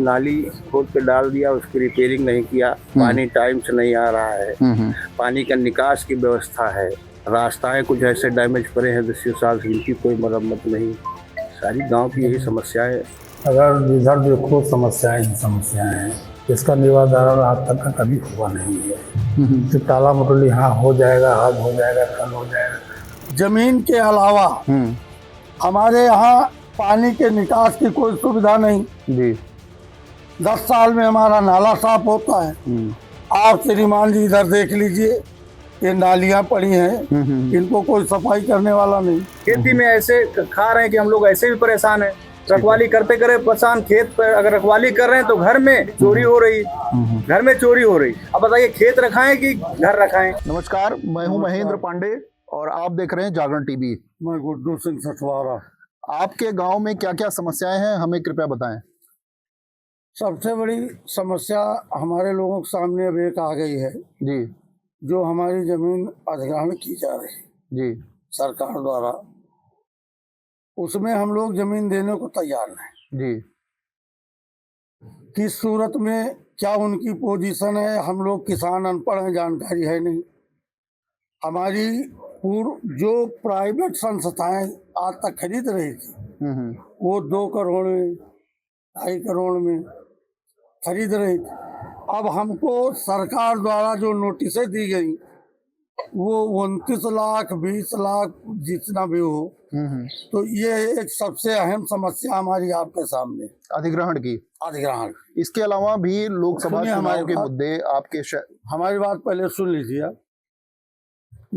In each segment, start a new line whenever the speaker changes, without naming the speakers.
नाली खोद के डाल दिया, उसकी रिपेयरिंग नहीं किया, पानी टाइम से नहीं आ रहा है, पानी का निकास की व्यवस्था है, रास्ताएं कुछ ऐसे डैमेज पड़े हैं 10 साल से, इनकी कोई मरम्मत नहीं। सारी गांव की यही समस्या है।
अगर जिधर देखो समस्याएं ही समस्याएं हैं, इसका निवारण आज तक का कभी हुआ नहीं है। तो टाला मटोली हाँ हो जाएगा, आज हो जाएगा, कल हो जाएगा। जमीन के अलावा हमारे यहाँ पानी के निकास की कोई सुविधा नहीं
जी।
10 साल में हमारा नाला साफ होता है। आप श्रीमान जी इधर देख लीजिए, ये नालियां पड़ी हैं, इनको कोई सफाई करने वाला नहीं।
खेती में ऐसे खा रहे हैं कि हम लोग ऐसे भी परेशान हैं। रखवाली करते करे परेशान, खेत पर अगर रखवाली कर रहे हैं तो घर में चोरी हो रही, घर में चोरी हो रही। अब बताइए खेत रखाएं कि घर रखाएं।
नमस्कार, मैं हूं महेंद्र पांडे और आप देख रहे हैं जागरण टीवी।
मैं गुड्डू सिंह सठवारा।
आपके गांव में क्या क्या समस्याएं हैं, हमें कृपया बताएं।
सबसे बड़ी समस्या हमारे लोगों के सामने अब एक आ गई है
जी।
जो हमारी जमीन अधिग्रहण की जा रही
जी।
सरकार द्वारा, उसमें हम लोग जमीन देने को तैयार नहीं।
जी।
किस सूरत में क्या उनकी पोजीशन है, हम लोग किसान अनपढ़ हैं, जानकारी है नहीं। हमारी पूर्व जो प्राइवेट संस्थाएं आज तक खरीद रही थी वो 2 करोड़ में, 2.5 करोड़ में खरीद रही थी। अब हमको सरकार द्वारा जो नोटिसें दी गई वो 29 लाख 20 लाख जितना भी हो, तो ये एक सबसे अहम समस्या हमारी आपके सामने
अधिग्रहण की।
अधिग्रहण।
इसके अलावा भी लोकसभा चुनाव के मुद्दे आपके
हमारी बात पहले सुन लीजिए।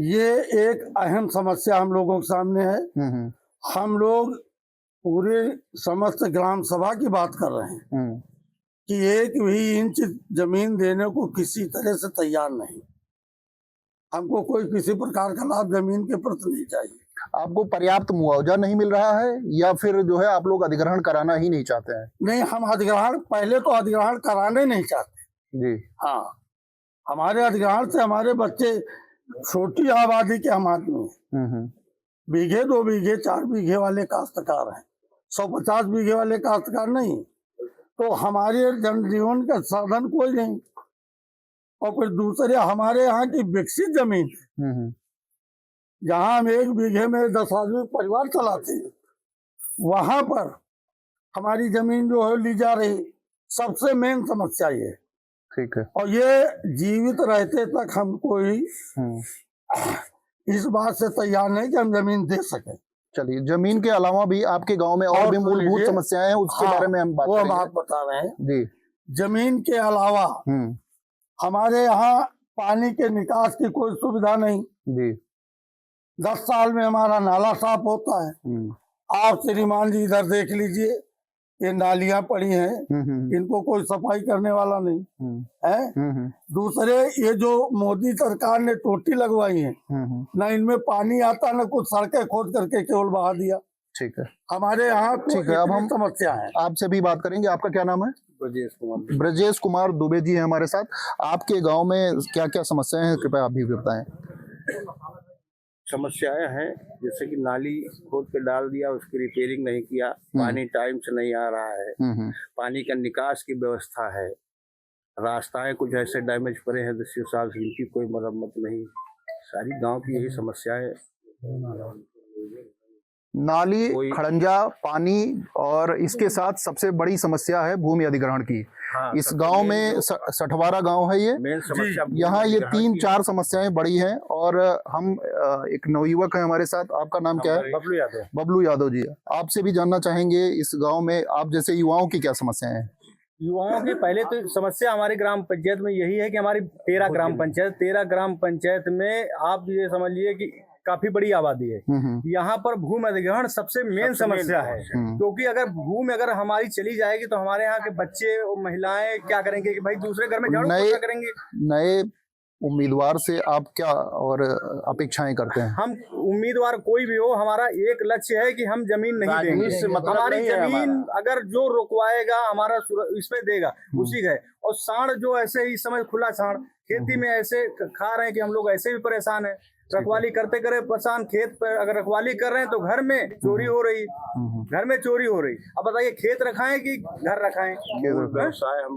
ये एक अहम समस्या हम लोगों के सामने है। हम लोग पूरे समस्त ग्राम सभा की बात कर रहे हैं कि 1 भी इंच जमीन देने को किसी तरह से तैयार नहीं। हमको कोई किसी प्रकार का लाभ जमीन के प्रति नहीं चाहिए।
आपको पर्याप्त मुआवजा नहीं मिल रहा है या फिर जो है आप लोग अधिग्रहण कराना ही नहीं चाहते हैं?
नहीं, हम अधिग्रहण पहले तो अधिग्रहण कराने नहीं चाहते
जी।
हाँ, हमारे अधिग्रहण से हमारे बच्चे छोटी आबादी के हम आदमी हैं। बीघे 2 बीघे 4 बीघे वाले काश्तकार हैं, 150 बीघे वाले काश्तकार नहीं। तो हमारे जनजीवन का साधन कोई नहीं। और फिर दूसरे हमारे यहाँ की विकसित जमीन जहाँ हम 1 बीघे में 10 आदमी परिवार चलाते हैं, वहां पर हमारी जमीन जो है ली जा रही। सबसे मेन समस्या ये।
ठीक है।
और ये जीवित रहते तक हम कोई इस बात से तैयार नहीं कि हम जमीन दे सके।
चलिए, जमीन के अलावा भी आपके गांव में और भी मूलभूत समस्याएं हैं, उसके बारे में हम बात करेंगे।
वो हम आप बता रहे हैं
जी।
जमीन के अलावा हमारे यहाँ पानी के निकास की कोई सुविधा नहीं
जी।
10 साल में हमारा नाला साफ होता है। आप श्रीमान जी इधर देख लीजिए, ये नालियां पड़ी हैं, इनको कोई सफाई करने वाला नहीं है। दूसरे ये जो मोदी सरकार ने टोटी लगवाई है, ना इनमें पानी आता, ना कुछ सड़कें खोद करके केवल बहा दिया।
ठीक है।
हमारे यहाँ
ठीक है, अब हम
समस्या है।
आपसे भी बात करेंगे। आपका क्या नाम है?
ब्रजेश कुमार।
ब्रजेश कुमार दुबे जी है हमारे साथ। आपके गांव में क्या क्या समस्याएं हैं, कृपया आप भी बताएं।
समस्याएं हैं जैसे कि नाली खोद के डाल दिया, उसकी रिपेयरिंग नहीं किया, पानी टाइम से नहीं आ रहा है, पानी का निकास की व्यवस्था है, रास्ताएं कुछ ऐसे डैमेज पड़े हैं 10 साल से, इनकी कोई मरम्मत नहीं। सारी गांव की यही समस्या है।
नाली, खड़ंजा, पानी और इसके साथ सबसे बड़ी समस्या है भूमि अधिग्रहण की।
हाँ,
इस गांव में सठवारा गांव है ये
मेन समस्या।
यहाँ ये 3-4 समस्याएं बड़ी हैं और हम एक नवयुवक है हमारे साथ। आपका नाम क्या है?
बबलू यादव।
बबलू यादव जी। आपसे भी जानना चाहेंगे इस गांव में आप जैसे युवाओं की क्या समस्याएं हैं?
युवाओं की पहले तो समस्या हमारी ग्राम पंचायत में यही है कि हमारी 13 ग्राम पंचायत में आप ये समझिए कि काफी बड़ी आबादी है। यहाँ पर भूमि अधिग्रहण सबसे मेन समस्या है, क्योंकि अगर हमारी चली जाएगी तो हमारे यहाँ के बच्चे और महिलाएं क्या करेंगे कि भाई दूसरे घर में झाड़ू पोछा करेंगे।
नए उम्मीदवार से आप क्या और अपेक्षाएं करते हैं?
हम उम्मीदवार कोई भी हो, हमारा एक लक्ष्य है कि हम जमीन नहीं देंगे। हमारी जमीन अगर जो रुकवाएगा हमारा इसमें देगा उसी का। और साढ़ जो ऐसे इस समय खुला साढ़ खेती में ऐसे खा रहे हैं कि हम लोग ऐसे भी परेशान हैं। रखवाली करते करे परेशान, खेत पर अगर रखवाली कर रहे हैं तो घर में चोरी हो रही, घर में चोरी हो रही। अब बताइए खेत रखाएं कि घर रखाएं,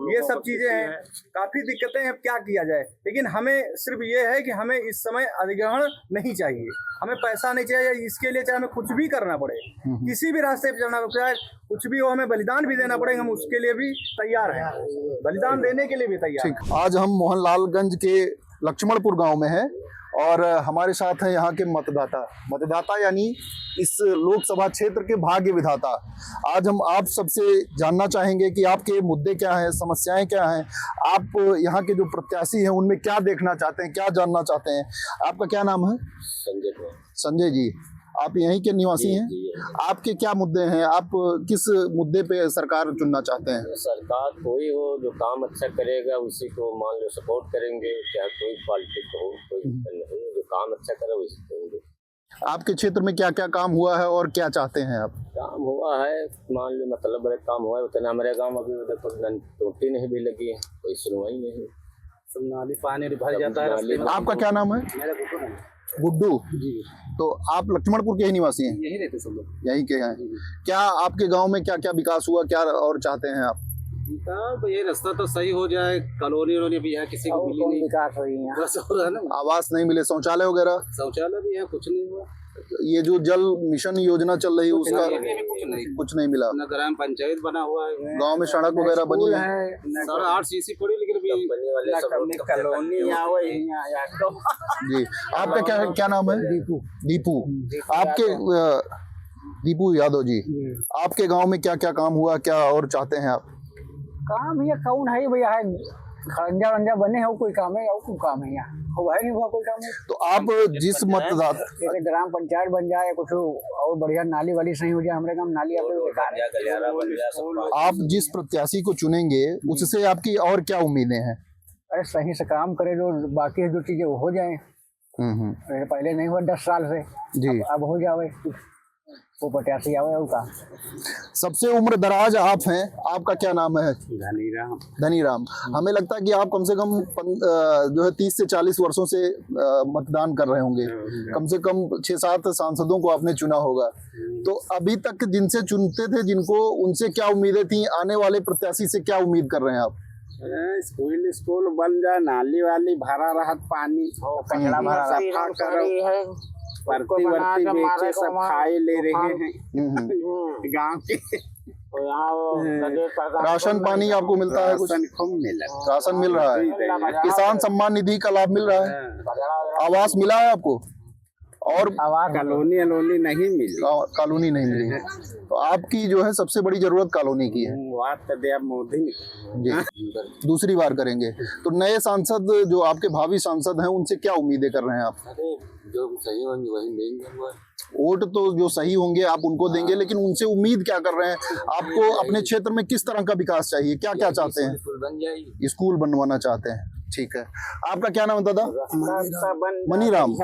ये सब चीजें हैं, काफी दिक्कतें हैं, क्या किया जाए। लेकिन हमें सिर्फ ये है कि हमें इस समय अधिग्रहण नहीं चाहिए, हमें पैसा नहीं चाहिए, इसके लिए चाहे हमें कुछ भी करना पड़े, किसी भी रास्ते पे चलना पड़े, कुछ भी हो, हमें बलिदान भी देना पड़ेगा, हम उसके लिए भी तैयार हैं, बलिदान देने के लिए भी तैयार हैं।
आज हम मोहनलालगंज के लक्ष्मणपुर गांव में हैं और हमारे साथ हैं यहाँ के मतदाता यानी इस लोकसभा क्षेत्र के भाग्य विधाता। आज हम आप सबसे जानना चाहेंगे कि आपके मुद्दे क्या हैं, समस्याएं क्या हैं, आप यहाँ के जो प्रत्याशी हैं उनमें क्या देखना चाहते हैं, क्या जानना चाहते हैं। आपका क्या नाम है? संजय जी, आप यहीं के निवासी हैं? आपके क्या मुद्दे हैं, आप किस मुद्दे पे सरकार चुनना चाहते हैं?
सरकार कोई हो जो काम अच्छा करेगा उसी को मान लो सपोर्ट करेंगे, चाहे कोई पॉलिटिक्स हो, कोई नहीं, जो काम अच्छा करे उसी करेंगे।
आपके क्षेत्र में क्या क्या काम हुआ है और क्या चाहते हैं आप?
काम हुआ है मान लो मतलब बड़े काम हुआ है, उतना हमारे गाँव अभी देखो टोटी नहीं भी लगी है, कोई सुनवाई नहीं,
नाली पानी भर जाता है।
आपका क्या नाम है? गुड्डू जी। तो आप लक्ष्मणपुर के ही निवासी हैं?
यही रहते सब लोग,
यहीं के हैं। क्या आपके गांव में क्या क्या विकास हुआ, क्या और चाहते हैं आप?
तो ये रास्ता तो सही हो जाए, कॉलोनी भी है, किसी को मिली नहीं, विकास हो रहा है ना,
आवास नहीं मिले, शौचालय वगैरह?
शौचालय भी है, कुछ नहीं हुआ।
ये जो जल मिशन योजना चल रही है उसका कुछ नहीं मिला।
न ग्राम पंचायत बना हुआ है,
गांव में सड़क वगैरह बनी है,
8 सीसी पड़ी, लेकिन कॉलोनी
जी। आपका क्या नाम है? दीपू। आपके दीपू यादव जी, आपके गांव में क्या क्या काम हुआ, क्या और चाहते हैं आप?
काम ये कौन है भैया, है खंजा वंजा बने हो, कोई काम है और कोई काम है यहाँ हो, है नहीं हुआ कोई काम है।
तो आप जिस मतदाता
जैसे ग्राम पंचायत बन जाए, कुछ और बढ़िया नाली वाली सही हो जाए, हमारे गाँव नाली
आप जिस प्रत्याशी को चुनेंगे उससे आपकी और क्या उम्मीदें हैं?
अरे सही से काम करे, जो बाकी जो चीजें वो हो जाए। पहले नहीं हुआ 10 साल से जी, अब हो जावे, वो प्रत्याशी आवे का।
सबसे उम्र दराज आप हैं, आपका क्या नाम है? धनीराम। हमें लगता है कि आप कम से कम जो है 30 से 40 वर्षों से मतदान कर रहे होंगे, कम से कम 6-7 सांसदों को आपने चुना होगा। तो अभी तक जिनसे चुनते थे जिनको, उनसे क्या उम्मीदें थी, आने वाले प्रत्याशी से क्या उम्मीद कर रहे हैं आप?
स्कूल बन जाए, नाली वाली भरा रहत, पानी कचरा भरा सफा करो, वर्ती बेचे, सब खाए ले रहे हैं गाँव के।
राशन पानी आपको मिलता है? कुछ राशन मिल रहा है, किसान सम्मान निधि का लाभ मिल रहा है, आवास मिला है आपको? और
कॉलोनी नहीं मिली,
कॉलोनी नहीं मिली। तो आपकी जो है सबसे बड़ी जरूरत कॉलोनी की है।
बात कर दिया मोदी
जी, दूसरी बार करेंगे। तो नए सांसद जो आपके भावी सांसद हैं उनसे क्या उम्मीदें कर रहे हैं आप?
जो सही होंगे वही देंगे,
वोट तो जो सही होंगे आप उनको देंगे, लेकिन उनसे उम्मीद क्या कर रहे हैं? आपको अपने क्षेत्र में किस तरह का विकास चाहिए, क्या क्या चाहते हैं? स्कूल बनवाना चाहते हैं, ठीक है। आपका क्या नाम है दादा? मनीराम।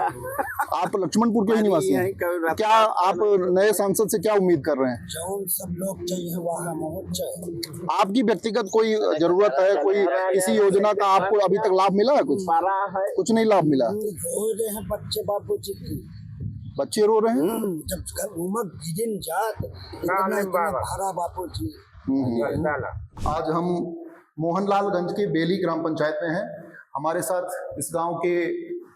आप लक्ष्मणपुर के ही निवासी हैं। क्या आप नए सांसद से क्या उम्मीद कर रहे हैं?
सब लोग चाहिए,
आपकी व्यक्तिगत कोई जरूरत है, कोई किसी योजना का आपको अभी तक लाभ मिला है? कुछ नहीं लाभ मिला।
बच्चे बापू जी की
बच्चे रो रहे हैं,
जब उमर दिन जात बापू जी।
आज हम मोहनलालगंज के बेली ग्राम पंचायत में हैं। हमारे साथ इस गांव के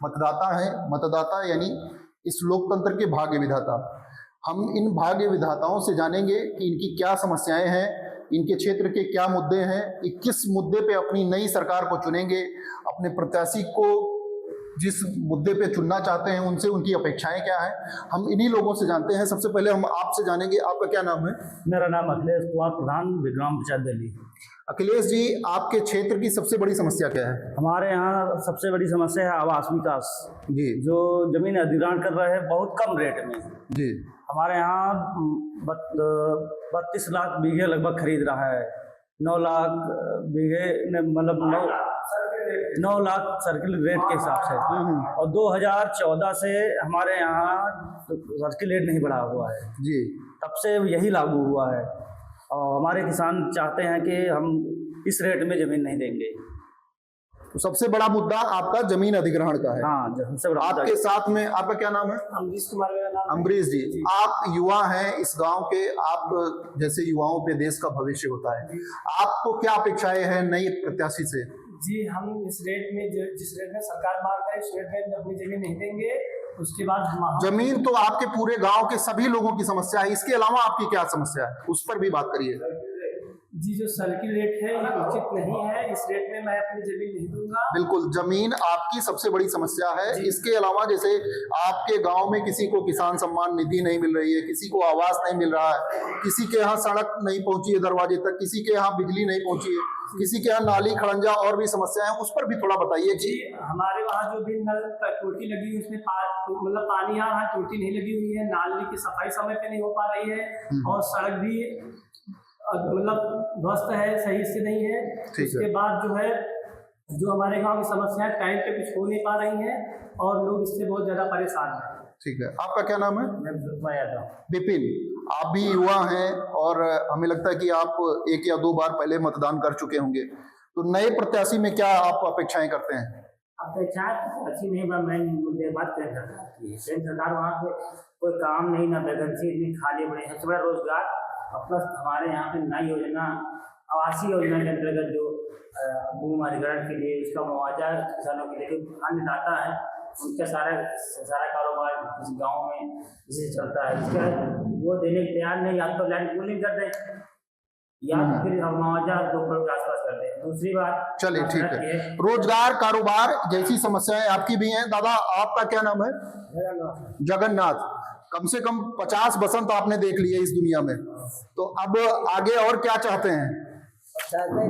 मतदाता हैं, मतदाता यानी इस लोकतंत्र के भाग्य विधाता। हम इन भाग्य विधाताओं से जानेंगे कि इनकी क्या समस्याएं हैं, इनके क्षेत्र के क्या मुद्दे हैं, ये किस मुद्दे पे अपनी नई सरकार को चुनेंगे, अपने प्रत्याशी को जिस मुद्दे पे चुनना चाहते हैं उनसे उनकी अपेक्षाएं क्या हैं, हम इन्हीं लोगों से जानते हैं। सबसे पहले हम आपसे जानेंगे, आपका क्या नाम है?
मेरा नाम अखिलेश कुमार प्रधान, ग्राम पंचायत दिल्ली।
अखिलेश जी, आपके क्षेत्र की सबसे बड़ी समस्या क्या है?
हमारे यहाँ सबसे बड़ी समस्या है आवास विकास
जी,
जो जमीन अधिग्रहण कर रहे हैं बहुत कम रेट में
जी।
हमारे यहाँ 32 लाख बीघे लगभग खरीद रहा है, 9 लाख बीघे मतलब 9 लाख सर्किल रेट के हिसाब से, और 2014 से हमारे यहाँ सर्किल रेट नहीं बढ़ा हुआ है
जी,
तब से यही लागू हुआ है। और हमारे किसान चाहते हैं कि हम इस रेट में ज़मीन नहीं देंगे।
तो सबसे बड़ा मुद्दा आपका जमीन अधिग्रहण का है।
हाँ, सबसे बड़ा मुद्दा
आपके साथ में आपका क्या नाम है?
अमरीश कुमार मेरा नाम है।
अमरीश जी, आप युवा हैं इस गांव के, आप जैसे युवाओं पे देश का भविष्य होता है, आपको क्या अपेक्षाएं हैं नई प्रत्याशी से?
जी, हम इस रेट में जिस रेट में सरकार मांग रहा है इस रेट में अपनी जमीन नहीं देंगे। उसके बाद
जमीन तो आपके पूरे गांव के सभी लोगों की समस्या है, इसके अलावा आपकी क्या समस्या है उस पर भी बात करिए।
जी, जो सर्किल रेट है ये उचित नहीं है, इस रेट में मैं अपनी जमीन नहीं दूंगा।
बिल्कुल, जमीन आपकी सबसे बड़ी समस्या है। इसके अलावा जैसे आपके गांव में किसी को किसान सम्मान निधि नहीं मिल रही है, किसी को आवास नहीं मिल रहा है, किसी के यहाँ सड़क नहीं पहुंची है दरवाजे तक, किसी के यहाँ बिजली नहीं पहुंची है, किसी के यहाँ नाली खड़ंजा और भी समस्याएं हैं, उस पर भी थोड़ा बताइए।
जी, हमारे वहाँ जो भी नल टूटी लगी हुई उसमें मतलब पानी यहाँ टूटी नहीं लगी हुई है, नाली की सफाई समय पे नहीं हो पा रही है और सड़क भी मतलब ध्वस्त है, सही से नहीं है। उसके बाद जो हमारे गांव की समस्याएं टाइम पे कुछ हो नहीं पा रही हैं और लोग इससे बहुत ज्यादा परेशान हैं।
ठीक है, आपका क्या नाम है?
यादव।
विपिन, आप भी युवा हैं और हमें लगता है कि आप 1 या 2 बार पहले मतदान कर चुके होंगे, तो नए प्रत्याशी में क्या आप अपेक्षाएं करते हैं?
अपेक्षाएं अच्छी नहीं, मैं मुद्दे बात करें सरकार की। सरकार वहाँ पे कोई काम नहीं, ना वैकेंसी इतनी खाली पड़े, सबसे बड़ा रोजगार। प्लस हमारे यहाँ पे नई योजना आवासीय योजना के अंतर्गत जो भूमि अधिग्रहण के लिए उसका मुआवजा किसानों के लिए अन्नदाता है उनका सारा कारोबार इस गांव में इसी चलता है, इसका वो देने के तैयार नहीं। या तो लैंड पूलिंग कर दें या तो फिर हम मुआवजा 2 करोड़ के आसपास कर दें। दूसरी बात,
चलिए ठीक है, रोजगार कारोबार जैसी समस्याएं आपकी भी हैं। दादा, आपका क्या नाम है? जगन्नाथ। कम से कम 50 बसंत आपने देख लिए इस दुनिया में, तो अब आगे और क्या चाहते हैं?
हमारे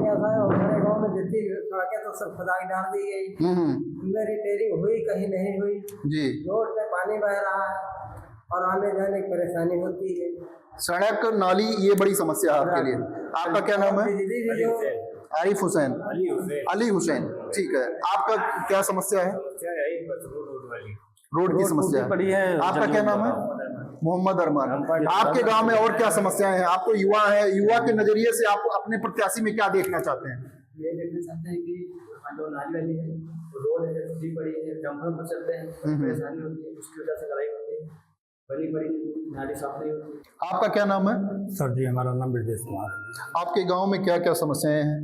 गाँव में जितनी सड़कें तो सब खुदाई डाल दी गई, उनमें रिपेयरिंग हुई कहीं नहीं हुई जी, रोड में पानी बह रहा है और आने जाने की परेशानी होती है।
सड़क नाली ये बड़ी समस्या है आपके लिए। आपका क्या नाम है? आरिफ हुसैन। अली हुसैन, ठीक है, आपका क्या समस्या है? रोड की समस्या है। आपका क्या नाम है? मोहम्मद अरमान। आपके गांव में और क्या समस्याएं हैं? आप तो युवा है, युवा के नजरिए से आप अपने प्रत्याशी में क्या देखना चाहते हैं?
ये देखना चाहते हैं कि जो नाली वाली है रोड है खुली पड़ी है, डंपर पर चलते हैं, परेशानी होती है, उसकी वजह से लड़ाई होती है, बनी पड़ी नाली साफ नहीं होती।
आपका क्या नाम है?
सर जी, हमारा नाम ब्रजेश कुमार है।
आपके गांव में क्या क्या समस्याएं हैं?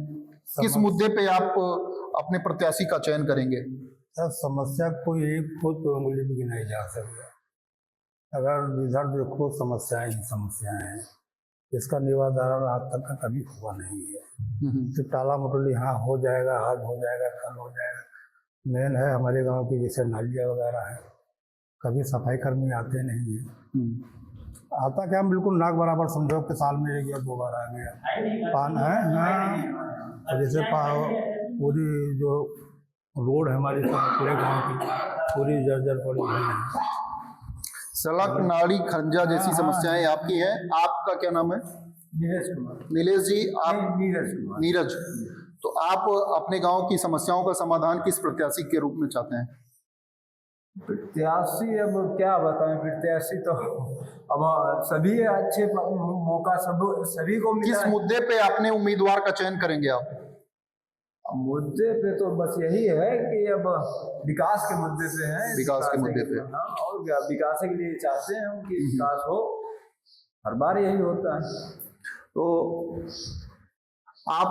किस मुद्दे पे आप अपने प्रत्याशी का चयन करेंगे?
सर, समस्या कोई एक खुद तो उंगली भी गिनाई जा सकती है। अगर इधर देखो समस्याएं ही समस्याएं हैं, इसका निवारण आज तक का कभी हुआ नहीं है। तो टाला मटोली हाँ हो जाएगा, आज हो जाएगा, कल हो जाएगा। मेन है हमारे गांव की जैसे नालियाँ वगैरह है, कभी सफाई कर्मी आते नहीं है। आता क्या, हम बिल्कुल नाक बराबर समझो कि साल में 1 या 2 बार आ गया। पान है जैसे पूरी जो रोड है हमारी पूरे गांव की पूरी जर्जर पड़ी है।
सड़क नाली खंजा जैसी समस्याएं आपकी हैं। आपका क्या नाम है?
नीरज कुमार।
नीलेश जी, आप?
नीरज कुमार।
नीरज, तो आप अपने गांव की समस्याओं का समाधान किस प्रत्याशी के रूप में चाहते हैं?
प्रत्याशी अब क्या बताएं, प्रत्याशी तो अब सभी अच्छे मौका सभी को मिला।
किस मुद्दे पे अपने उम्मीदवार का चयन करेंगे आप?
मुद्दे पे तो बस यही है कि अब विकास के मुद्दे पे है।
विकास के मुद्दे पे,
हाँ, और क्या विकास के लिए चाहते हैं हम कि विकास हो, हर बार यही होता है।
तो आप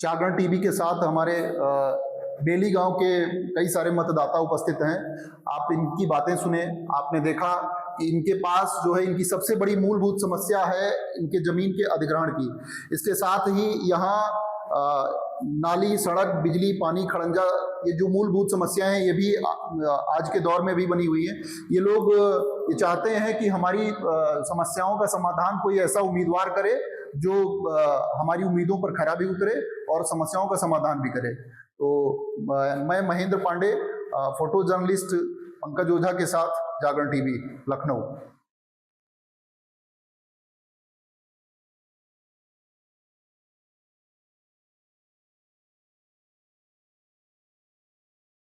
जागरण टीवी के साथ हमारे बेली गांव के कई सारे मतदाता उपस्थित हैं। आप इनकी बातें सुने, आपने देखा कि इनके पास जो है इनकी सबसे बड़ी मूलभूत समस्या है इनके जमीन के अधिग्रहण की। इसके साथ ही यहाँ नाली, सड़क, बिजली, पानी, खड़ंजा, ये जो मूलभूत समस्याएं हैं ये भी आज के दौर में भी बनी हुई हैं। ये लोग ये चाहते हैं कि हमारी समस्याओं का समाधान कोई ऐसा उम्मीदवार करे जो हमारी उम्मीदों पर खरा भी उतरे और समस्याओं का समाधान भी करे। तो मैं महेंद्र पांडे, फोटो जर्नलिस्ट पंकज ओझा के साथ, जागरण टीवी, लखनऊ।